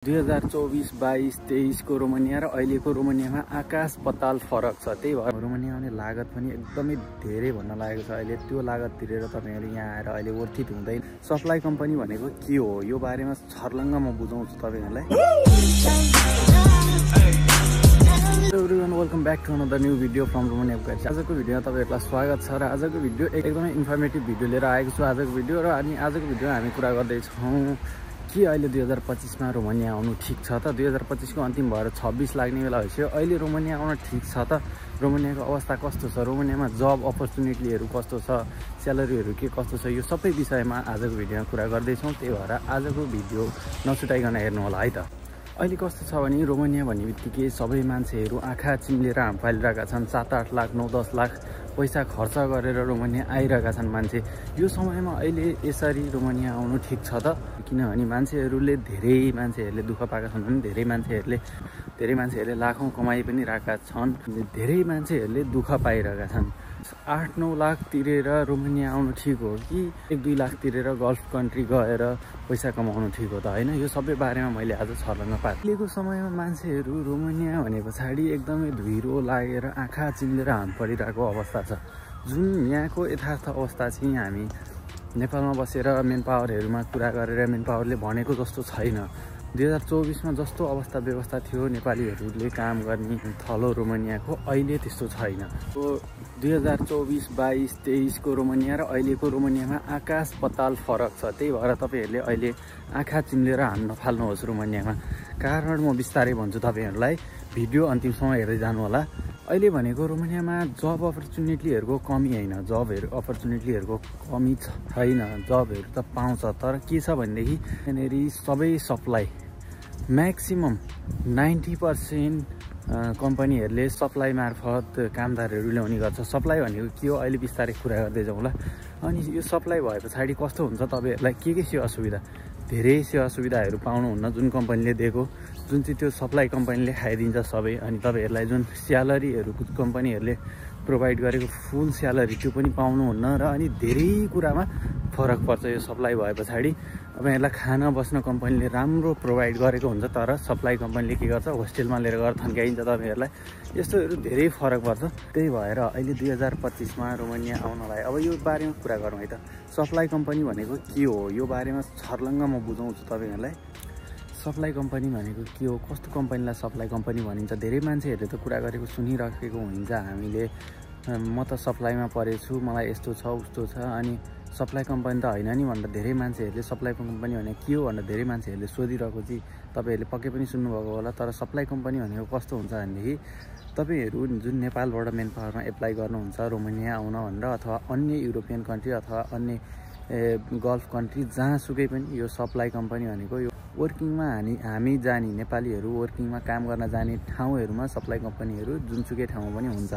2024, 22, 23 को रोमानिया र अहिलेको रोमानियामा आकाश पताल फरक छ। त्यही भएर रोमानिया आउने लागत पनि एकदमै धेरै भन्न लागेको छ। अहिले त्यो लागत तिरेर तपाईहरु यहाँ आएर अहिले वर्थित हुँदैन। सप्लाई कम्पनी भनेको के हो यो बारेमा छर्लङ्ग म बुझाउँछु तपाईहरुलाई। Hello everyone, welcome back to another new video from Romania guys. आजको भिडियोमा तपाईहरुलाई स्वागत छ र आजको भिडियो एकदमै इन्फर्मेटिभ भिडियो लिएर आएको छु। आजको भिडियो र अनि आजको भिडियो हामी कुरा गर्दै छौं कि अहिले 2025 मा रोमानिया आउनु ठीक छ त। 2025 को अन्तिम भएर 26 लाग्ने बेला भइसक्यो। अहिले रोमानिया आउन ठीक छ त। रोमानियाको अवस्था कस्तो छ, रोमानियामा जब अपर्च्युनिटीहरु कस्तो छ, स्यालेरीहरु के कस्तो छ, यो सबै विषयमा आजको भिडियोमा कुरा गर्दै छौं। त्यही भएर आजको भिडियो नछुटाइकन हेर्नु होला है त। अहिले कस्तो छ भने रोमानिया भन्ने बित्तिकै सबै मान्छेहरु आँखा चिम्लेर हाम फालिरहेका छन्। 7-8 लाख 9-10 लाख पैसा खर्च गरेर रोमानिया आइरहेका छन् मान्छे। यो समयमा अहिले यसरी रोमानिया आउनु ठीक छ त। किनभने धेरै मान्छेहरुले दुःख पाएका छन् भने धेरै मान्छेहरुले लाखौं कमाई पनि राखेका छन्। धेरै मान्छेहरुले दुःख पाइरहेका छन्। 8-9 लाख तिरेर रोमानिया आउनु ठीक हो कि 1-2 लाख तिरेर गल्फ कन्ट्री गएर पैसा कमाउनु ठीक हो त हैन। यो सबै बारेमा मैले आज छर्लङ्ग पाएँ। अहिलेको समयमा मान्छेहरु रोमानिया भने पछाडी एकदमै धुइरो लागेर आँखा चिम्लेर हाम परिरहेको अवस्था छ। जुन यहाँको यथार्थ अवस्था चाहिँ हामी नेपालमा बसेर मेन पावरहरुमा कुरा गरेर मेन पावरले भनेको जस्तो छैन। 2024 मा जस्तो अवस्था व्यवस्था थियो नेपालीहरुले काम गर्ने थलो रोमानियाको, अहिले त्यस्तो छैन। 2024, 22, 23 को रोमानिया र अहिलेको रोमानियामा आकाश पताल फरक छ। त्यही भएर तपाईहरुले अहिले आँखा चिम्लेर हाम नफाल्नुहोस् रोमानियामा। कारण म बिस्तारै भन्छु तपाईहरुलाई, भिडियो अन्तिमसम्म हेर्दै जानु होला। अहिले भनेको रोमानियामा जब अपर्च्युनिटीहरुको कमी हैन, जब अपर्च्युनिटीहरुको कमी छैन। जबहरु त पाउँछ, तर के छ भनेदेखि यहाँनेरि सबै सप्लाई म्याक्सिमम 90% कम्पनीहरुले सप्लाई मार्फत कामदारहरु ल्याउने गर्छ। सप्लाई भनेको के हो अहिले बिस्तारै कुरा गर्दै जाउँ ल। अनि यो सप्लाई भए पछाडी कस्तो हुन्छ तपाईहरुलाई के सेवा सुविधा, धेरै सेवा सुविधाहरु पाउनुहुन्न जुन कम्पनीले दिएको, जुन चाहिँ त्यो सप्लाई कम्पनीले खाइदिन्छ सबै। अनि तपाईहरुलाई जुन स्यालेरीहरु कम्पनीहरुले प्रोभाइड गरेको फुल स्यालेरी त्यो पनि पाउनुहुन्न र अनि धेरै कुरामा फरक पर्छ यो सप्लाई भए पछाडी। तपाईहरुलाई खाना बस्न कम्पनीले राम्रो प्रोभाइड गरेको हुन्छ, तर सप्लाई कम्पनीले के गर्छ होस्टेलमा लिएर गएर थन्काइन्छ तपाईहरुलाई। यस्तोहरु धेरै फरक पर्छ। त्यही भएर अहिले 2025 मा रोमानिया आउनलाई अब यो बारेमा कुरा गरौँ है त। सप्लाई कम्पनी भनेको के हो यो बारेमा छर्लङ्ग म बुझाउँछु तपाईहरुलाई। सप्लाई कम्पनी भनेको के हो, कस्तो कम्पनीलाई सप्लाई कम्पनी भनिन्छ, धेरै मान्छेहरुले त कुरा गरेको सुनिराखेको हुन्छ। हामीले म त सप्लाईमा परेछु, मलाई यस्तो छ उस्तो छ, अनि सप्लाई कम्पनी त हैन नि भनेर धेरै मान्छेहरुले सप्लाई कम्पनी भनेको के हो भनेर धेरै मान्छेहरुले सोधिरहेको चाहिँ तपाईहरुले पक्कै पनि सुन्नुभएको होला। तर सप्लाई कम्पनी भनेको कस्तो हुन्छ भनेदेखि तपाईहरु जुन नेपालबाट मेन पावरमा एप्लाई गर्नुहुन्छ रोमानिया आउन भनेर, अथवा अन्य युरोपियन कन्ट्री अथवा अन्य गल्फ कन्ट्री जहाँसुकै पनि यो सप्लाई कम्पनी भनेको यो वर्किङमा हामी जाने नेपालीहरु वर्किङमा काम गर्न जाने ठाउँहरुमा सप्लाई कम्पनीहरु जुनसुकै ठाउँमा पनि हुन्छ।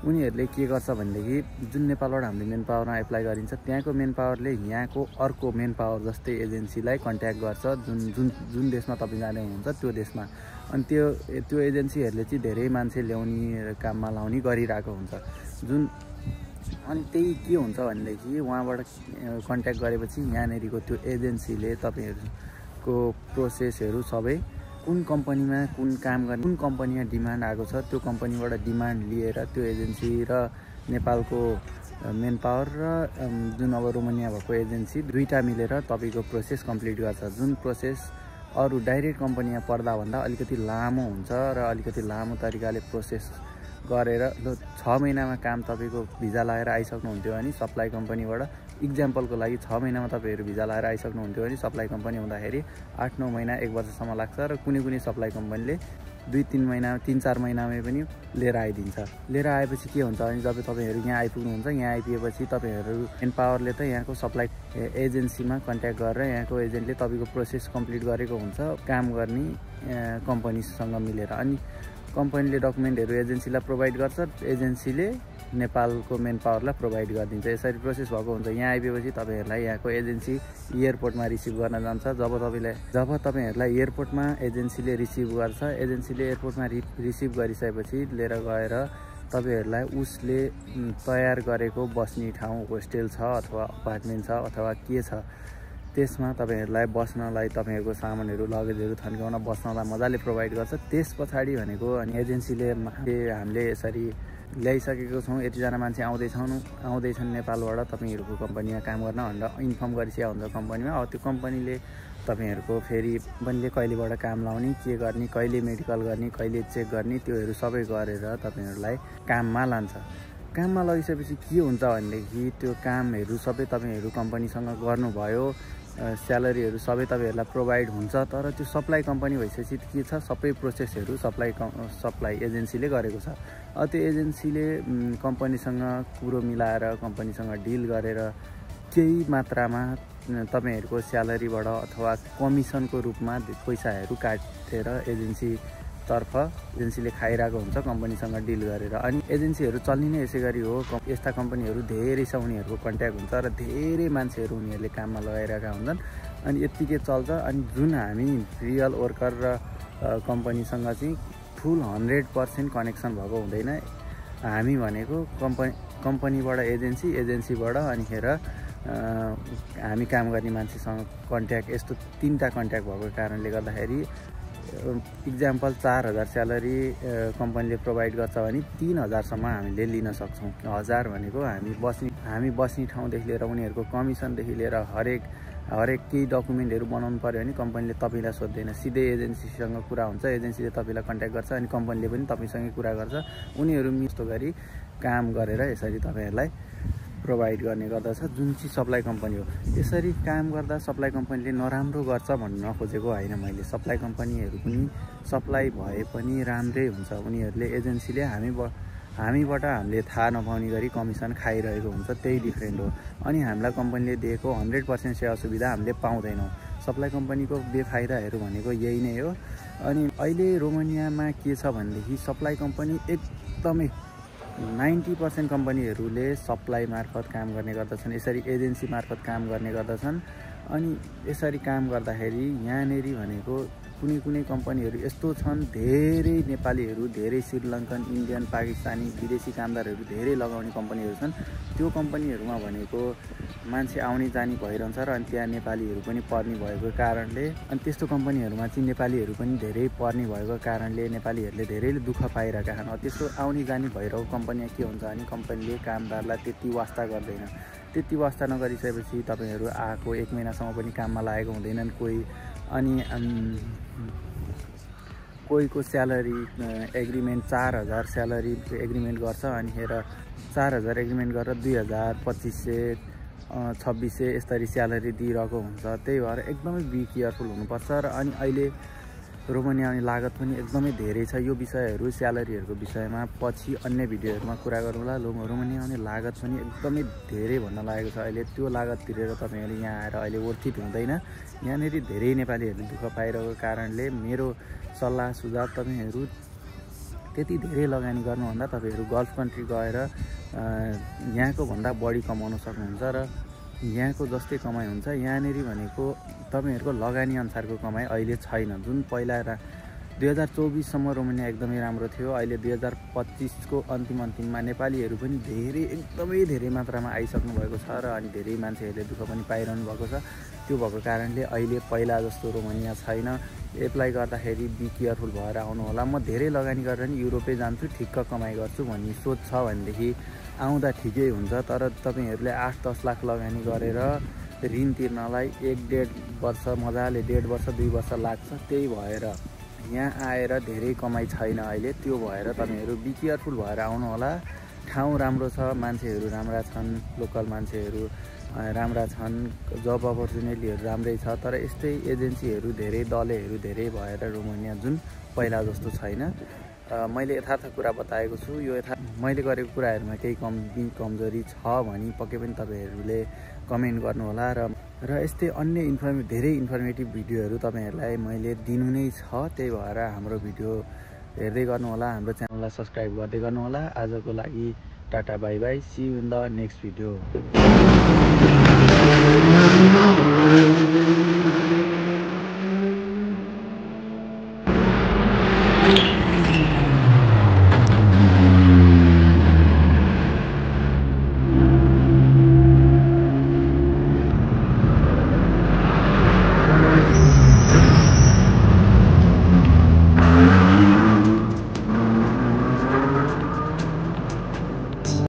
उनीहरुले के गर्छ भनेदेखि जुन नेपालबाट हामीले मेन पावरमा एप्लाई गरिन्छ त्यहाँको मेन पावरले यहाँको अर्को मेन पावर जस्तै एजेन्सीलाई कन्ट्याक्ट गर्छ जुन देशमा तपाई जाने हुनुहुन्छ त्यो देशमा। अनि त्यो एजेन्सीहरुले चाहिँ धेरै मान्छे ल्याउने काममा लाउने गरिरहेको हुन्छ। अनि त्यही के हुन्छ भनेदेखि उहाँबाट कन्ट्याक्ट गरेपछि यहाँनेरिको त्यो एजेन्सीले तपाईहरुको प्रोसेसहरु सबै कुन कम्पनीमा कुन काम गर्ने, कुन कम्पनीमा डिमान्ड आएको छ त्यो कम्पनीबाट डिमान्ड लिएर त्यो एजेन्सी र नेपालको मेन पावर र जुन अब रोमानिया भएको एजेन्सी दुईटा मिलेर तपाईको प्रोसेस कम्प्लिट गर्छ। जुन प्रोसेस अरु डाइरेक्ट कम्पनीमा पर्दा भन्दा अलिकति लामो हुन्छ र अलिकति लामो तरिकाले प्रोसेस गरेर 6 महिनामा काम तपाईको भिजा लगाएर आइसक्नुहुन्थ्यो भने सप्लाई कम्पनीबाट, इक्जाम्पलको लागि 6 महिनामा तपाईहरु भिजा लगाएर आइसक्नुहुन्थ्यो भने सप्लाई कम्पनी हुँदाखेरि 8-9 महिना 1 वर्षसम्म लाग्छ र कुनै सप्लाई कम्पनीले 2-3 महिना 3-4 महिनामै पनि लिएर आइदिन्छ। लिएर आएपछि के हुन्छ भने जब तपाईहरु यहाँ आइपुग्नुहुन्छ, यहाँ आइपुगेपछि तपाईहरु मेन पावरले त यहाँको सप्लाई एजेन्सीमा कन्ट्याक्ट गरेर यहाँको एजेन्टले तपाईको प्रोसेस कम्प्लिट गरेको हुन्छ काम गर्ने कम्पनीसँग मिलेर। अनि कम्पनीले डकुमेन्टहरु एजेन्सीलाई प्रोभाइड गर्छ, एजेन्सीले नेपालको मेन पावरलाई प्रोभाइड गरिदिन्छ। यसरी प्रोसेस भएको हुन्छ। यहाँ आइपुगेपछि तपाईहरुलाई यहाँको एजेन्सी एयरपोर्टमा रिसिभ गर्न जान्छ। जब तपाईहरुलाई एयरपोर्टमा एजेन्सीले रिसिभ गर्छ, एजेन्सीले एयरपोर्टमा रिसिभ गरिसकेपछि लिएर गएर तपाईहरुलाई उसले तयार गरेको बस्ने ठाउँ होस्टेल छ अथवा अपार्टमेन्ट छ अथवा के छ त्यसमा तपाईहरुलाई बस्नलाई तपाईहरुको सामानहरु लगेजहरु थन्काउन बस्नलाई मजाले प्रोवाइड गर्छ। त्यस पछाडी भनेको अनि एजेन्सीले हामीले यसरी ल्याइसकेको छौं, यतिजना मान्छे आउँदैछन् नेपालबाट तपाईहरुको कम्पनीमा काम गर्न भनेर इन्फर्म गरिसकेको हुन्छ कम्पनीमा। अब त्यो कम्पनीले तपाईहरुको फेरि बन्ने कहिलेबाट काम लाउने, के गर्ने, कहिले मेडिकल गर्ने, कहिले चेक गर्ने, त्योहरु सबै गरेर तपाईहरुलाई काममा लान्छ। काममा लगिसकेपछि के हुन्छ भनेदेखि त्यो कामहरु सबै तपाईहरु कम्पनीसँग गर्नुभयो, स्यालेरीहरु सबै तपाईहरुलाई प्रोवाइड हुन्छ। तर त्यो सप्लाई कम्पनी भइसकेपछि के छ, सबै प्रोसेसहरु सप्लाई एजेन्सीले गरेको छ। त्यो एजेन्सीले कम्पनीसँग कुरो मिलाएर कम्पनीसँग डिल गरेर केही मात्रामा तपाईहरुको स्यालेरीबाट अथवा कमिसनको रूपमा पैसाहरु काटेर एजेन्सीले खाइरहेको हुन्छ कम्पनीसँग डिल गरेर। अनि एजेन्सीहरु चल्ने नै यसै गरी हो। यस्ता कम्पनीहरु धेरै छ, उनीहरुको कन्ट्याक्ट हुन्छ र धेरै मान्छेहरु उनीहरुले काममा लगाइरहेका हुन्छन्। अनि यतिकै चल्छ। अनि जुन हामी रियल वर्कर र कम्पनीसँग चाहिँ फुल 100% कनेक्सन भएको हुँदैन। हामी भनेको कम्पनीबाट एजेन्सीबाट अनिखेर हामी काम गर्ने मान्छेसँग कन्ट्याक्ट, यस्तो तीनटा कन्ट्याक्ट भएको कारणले गर्दाखेरि इक्जाम्पल 4000 स्यालेरी कम्पनीले प्रोवाइड गर्छ भने 3000 सम्म हामीले लिन सक्छौं। 1000 भनेको हामी बस्ने ठाउँदेखि लिएर उनीहरुको कमिसनदेखि लिएर हरेक केही डकुमेन्टहरु बनाउनु पर्यो भने कम्पनीले तपाईलाई सोध्दैन, सिधै एजेन्सीसँग कुरा हुन्छ। एजेन्सीले तपाईलाई कन्ट्याक्ट गर्छ अनि कम्पनीले पनि तपाईसँगै कुरा गर्छ। उनीहरु मिस्तो गरी काम गरेर यसरी तपाईहरुलाई प्रोवाइड गर्ने गर्दछ, जुन चाहिँ सप्लाई कम्पनी हो। यसरी काम गर्दा सप्लाई कम्पनीले नराम्रो गर्छ भन्न नखोजेको होइन मैले। सप्लाई कम्पनीहरु पनि सप्लाई भए पनि राम्रै हुन्छ। उनीहरुले एजेन्सीले हामीबाट हामीले थाहा नपाउने गरी कमिसन खाइरहेको हुन्छ, त्यही डिफरेन्ट हो। अनि हामीलाई कम्पनीले दिएको 100% सेवा सुविधा हामीले पाउँदैनौँ। सप्लाई कम्पनीको बेफाइदाहरू भनेको यही नै हो। अनि अहिले रोमानियामा के छ भनेदेखि सप्लाई कम्पनी एकदमै 90% कम्पनीहरूले सप्लाई मार्फत काम गर्ने गर्दछन्, यसरी एजेन्सी मार्फत काम गर्ने गर्दछन्। अनि यसरी काम गर्दाखेरि यहाँनेरि भनेको कुनै कम्पनीहरू यस्तो छन्, धेरै नेपालीहरू, धेरै श्रीलङ्कन, इन्डियन, पाकिस्तानी, विदेशी कामदारहरू धेरै लगाउने कम्पनीहरू छन्। त्यो कम्पनीहरूमा भनेको मान्छे आउने जाने भइरहन्छ र अनि त्यहाँ नेपालीहरू पनि पर्ने भएको कारणले, अनि त्यस्तो कम्पनीहरूमा चाहिँ नेपालीहरू पनि धेरै पर्ने भएको कारणले नेपालीहरूले धेरै दुःख पाइरहेका छन्। त्यस्तो आउने जाने भइरहेको कम्पनीमा के हुन्छ भने कम्पनीले कामदारलाई त्यति वास्ता गर्दैन। त्यति वास्ता नगरिसकेपछि तपाईहरु आएको 1 महिनासम्म पनि काममा लागेको हुँदैनन् कोही। अनि कोहीको स्यालेरी एग्रिमेन्ट 4000 स्यालेरी एग्रिमेन्ट गर्छ, अनि 4000 एग्रिमेन्ट गरेर 2000, 2500, 2600 यसरी स्यालेरी दिइरहेको हुन्छ। त्यही भएर एकदमै बी केयरफुल हुनुपर्छ। र अनि अहिले रोमानिया आउने लागत पनि एकदमै धेरै छ। यो विषयहरू स्यालेरीहरूको विषयमा पछि अन्य भिडियोहरूमा कुरा गरौँला। रोमानिया आउने लागत पनि एकदमै धेरै भन्न लागेको छ। अहिले त्यो लागत तिरेर तपाईहरु यहाँ आएर अहिले वर्थित हुँदैन। यहाँनेरि धेरै नेपालीहरूले दुःख पाइरहेको कारणले मेरो सल्लाह सुझाव तपाईहरु त्यति धेरै लगानी गर्नुभन्दा तपाईहरु गल्फ कन्ट्री गएर यहाँको भन्दा बढी कमाउन सक्नुहुन्छ र यहाँको जस्तै कमाइ हुन्छ। यहाँनेरि भनेको तपाईहरुको लगानी अनुसारको कमाइ अहिले छैन। जुन पहिला 2024 सम्म रोमानिया एकदमै राम्रो थियो, अहिले 2025 को अन्तिममा नेपालीहरू पनि एकदमै धेरै मात्रामा आइसक्नु भएको छ र अनि धेरै मान्छेहरूले दुःख पनि पाइरहनु भएको छ। त्यो भएको कारणले अहिले पहिला जस्तो रोमानिया छैन। एप्लाई गर्दाखेरि बी केयरफुल भएर आउनु होला। म धेरै लगानी गरेर नि युरोपै जान्छु, ठिक्क कमाइ गर्छु भन्ने सोच छ भनेदेखि आउँदा ठिकै हुन्छ। तर तपाईहरुले 8-10 लाख लगानी गरेर ऋण तिर्नलाई 1-1.5 वर्ष मजाले 1.5 वर्ष 2 वर्ष लाग्छ। त्यही भएर यहाँ आएर धेरै कमाइ छैन अहिले। त्यो भएर तपाईहरु बी केयरफुल भएर आउनु होला। ठाउँ राम्रो छ, मान्छेहरू राम्रा छन्, लोकल मान्छेहरू राम्रा छन्, जब अपर्च्युनिटीहरू राम्रै छ। तर यस्तै एजेन्सीहरू धेरै, दलेहरू धेरै भएर रोमानिया जुन पहिला जस्तो छैन। मैले यथार्थ कुरा बताएको छु। यो मैले गरेको कुराहरूमा केही कमजोरी छ भने पक्कै पनि तपाईहरुले कमेन्ट गर्नु होला। र यस्तै अन्य धेरै इन्फर्मेटिभ भिडियोहरू तपाईहरुलाई मैले दिनु नै छ। त्यही भएर हाम्रो भिडियो हेर्दै गर्नु होला, हाम्रो च्यानललाई सब्स्क्राइब गर्दै गर्नु होला। आजको लागि tata bye bye, see you in the next video.